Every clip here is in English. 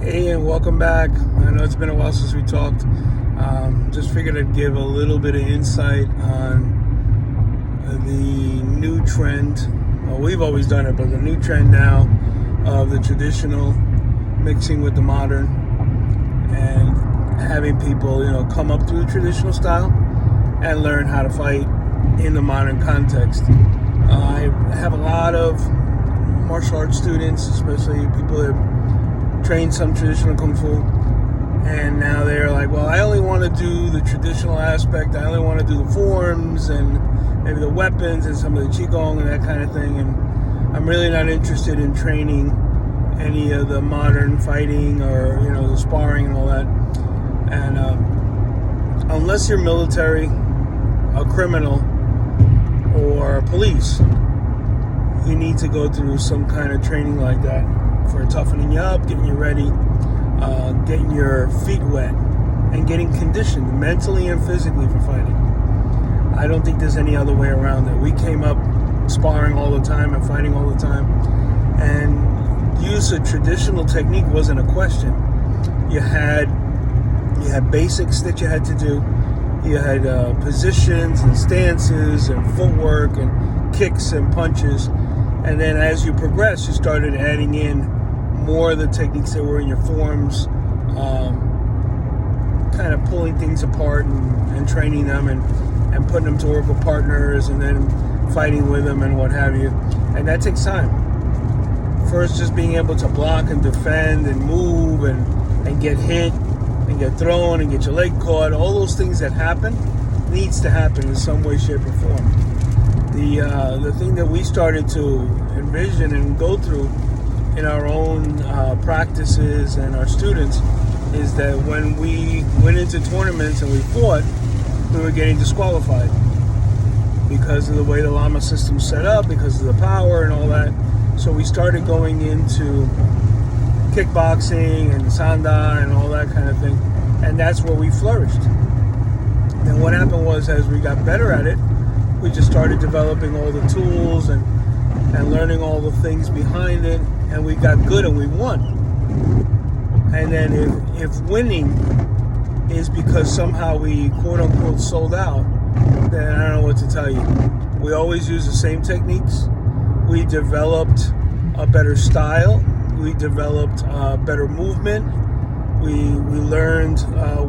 Hey, and welcome back. I know it's been a while since we talked. Just figured I'd give a little bit of insight on the new trend. Well, we've always done it, but the new trend now of the traditional mixing with the modern and having people, come up through the traditional style and learn how to fight in the modern context. I have a lot of martial arts students, especially people that train some traditional kung fu, and now they're like, well, I only want to do the traditional aspect. I only want to do the forms and maybe the weapons and some of the qigong and that kind of thing, and I'm really not interested in training any of the modern fighting or the sparring and all that. And unless you're military, a criminal, or police, you need to go through some kind of training like that for toughening you up, getting you ready, getting your feet wet, and getting conditioned mentally and physically for fighting. I don't think there's any other way around it. We came up sparring all the time and fighting all the time, and use of traditional technique wasn't a question. You had basics that you had to do. You had positions and stances and footwork and kicks and punches. And then as you progress, you started adding in more of the techniques that were in your forms, kind of pulling things apart and training them and putting them to work with partners and then fighting with them and what have you. And that takes time. First, just being able to block and defend and move and get hit and get thrown and get your leg caught. All those things that happen needs to happen in some way, shape, or form. The thing that we started to envision and go through in our own practices and our students is that when we went into tournaments and we fought, we were getting disqualified because of the way the Lama system's set up, because of the power and all that. So we started going into kickboxing and sanda and all that kind of thing, and that's where we flourished. And what happened was, as we got better at it, we just started developing all the tools and learning all the things behind it, and we got good and we won. And then if winning is because somehow we quote unquote sold out, then I don't know what to tell you. We always use the same techniques. We developed a better style. We developed better movement. We learned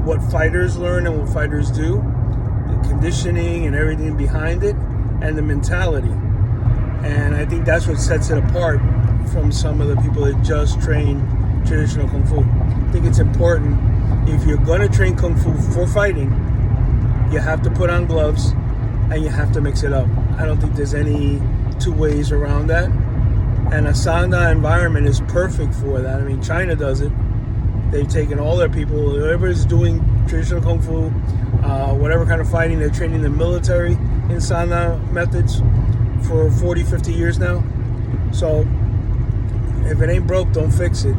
what fighters learn and what fighters do, the conditioning and everything behind it, and the mentality. And I think that's what sets it apart from some of the people that just train traditional kung fu. I think it's important, if you're going to train kung fu for fighting, you have to put on gloves and you have to mix it up. I don't think there's any two ways around that. And a sanda environment is perfect for that. I mean, China does it. They've taken all their people, whoever's doing traditional kung fu, whatever kind of fighting, they're training the military in sanda methods for 40, 50 years now. So if it ain't broke, don't fix it.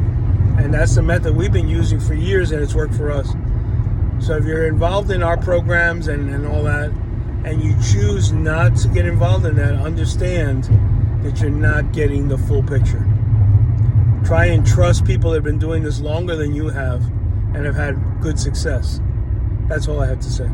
And that's the method we've been using for years, and it's worked for us. So if you're involved in our programs and all that, and you choose not to get involved in that, understand that you're not getting the full picture. Try and trust people that have been doing this longer than you have and have had good success. That's all I have to say.